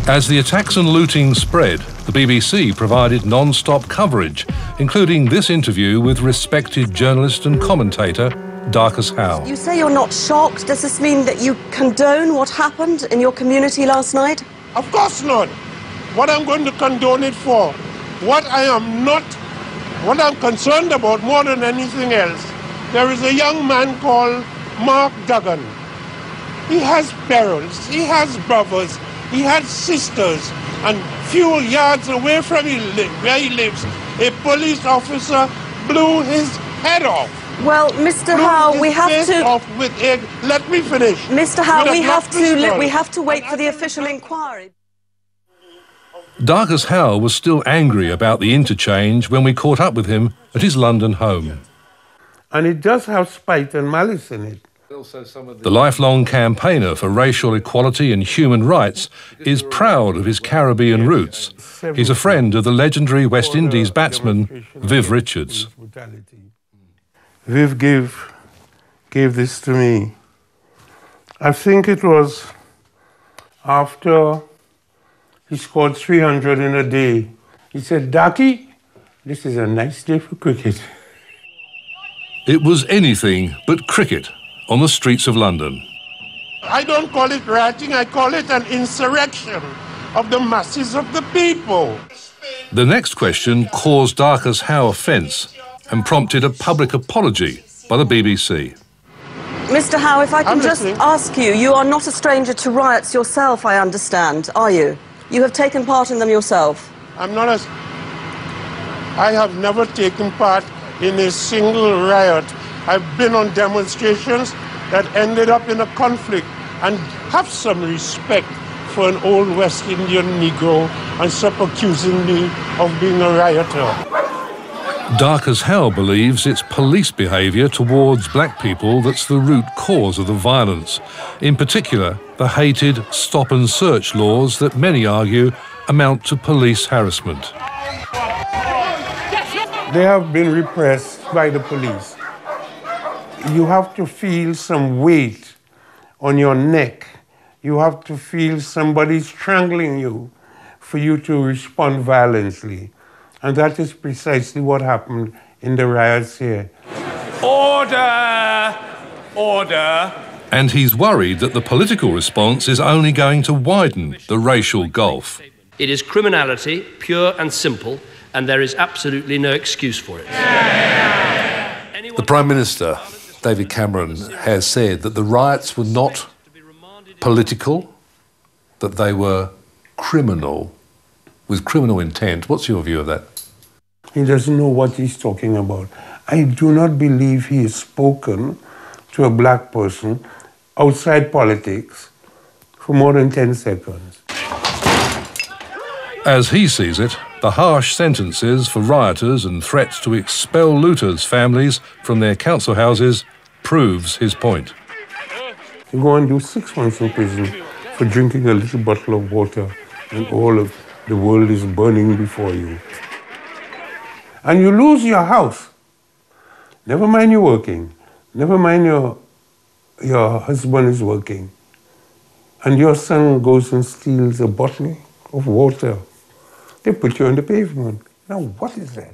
As the attacks and looting spread, the BBC provided non-stop coverage, including this interview with respected journalist and commentator Darcus Howe. You say you're not shocked. Does this mean that you condone what happened in your community last night? Of course not. What I'm going to condone it for, what I'm concerned about more than anything else, there is a young man called Mark Duggan. He has parents, he has brothers, he has sisters, and few yards away from where he lives, a police officer blew his head off. Well, Mr. Howe, we have to... Let me finish. Mr. Howe, we have to wait for the official inquiry. Darcus Howe was still angry about the interchange when we caught up with him at his London home. And it does have spite and malice in it. The lifelong campaigner for racial equality and human rights is proud of his Caribbean roots. He's a friend of the legendary West Indies batsman Viv Richards. Viv gave this to me. I think it was after he scored 300 in a day. He said, "Darky, this is a nice day for cricket." It was anything but cricket on the streets of London. I don't call it rioting, I call it an insurrection of the masses of the people. The next question caused Darcus Howe offence and prompted a public apology by the BBC. Mr. Howe, if I can just ask you, you are not a stranger to riots yourself, I understand, are you? You have taken part in them yourself. I have never taken part in a single riot. I've been on demonstrations that ended up in a conflict, and have some respect for an old West Indian Negro and stop accusing me of being a rioter. Darcus Howe believes it's police behaviour towards black people that's the root cause of the violence. In particular, the hated stop and search laws that many argue amount to police harassment. They have been repressed by the police. You have to feel some weight on your neck. You have to feel somebody strangling you for you to respond violently. And that is precisely what happened in the riots here. Order! Order! And he's worried that the political response is only going to widen the racial gulf. It is criminality, pure and simple, and there is absolutely no excuse for it. The Prime Minister, David Cameron, has said that the riots were not political, that they were criminal, with criminal intent. What's your view of that? He doesn't know what he's talking about. I do not believe he has spoken to a black person outside politics for more than 10 seconds. As he sees it, the harsh sentences for rioters and threats to expel looters' families from their council houses proves his point. You go and do 6 months in prison for drinking a little bottle of water and all of the world is burning before you. And you lose your house. Never mind you working. Never mind your husband is working. And your son goes and steals a bottle of water. They put you on the pavement. Now, what is that?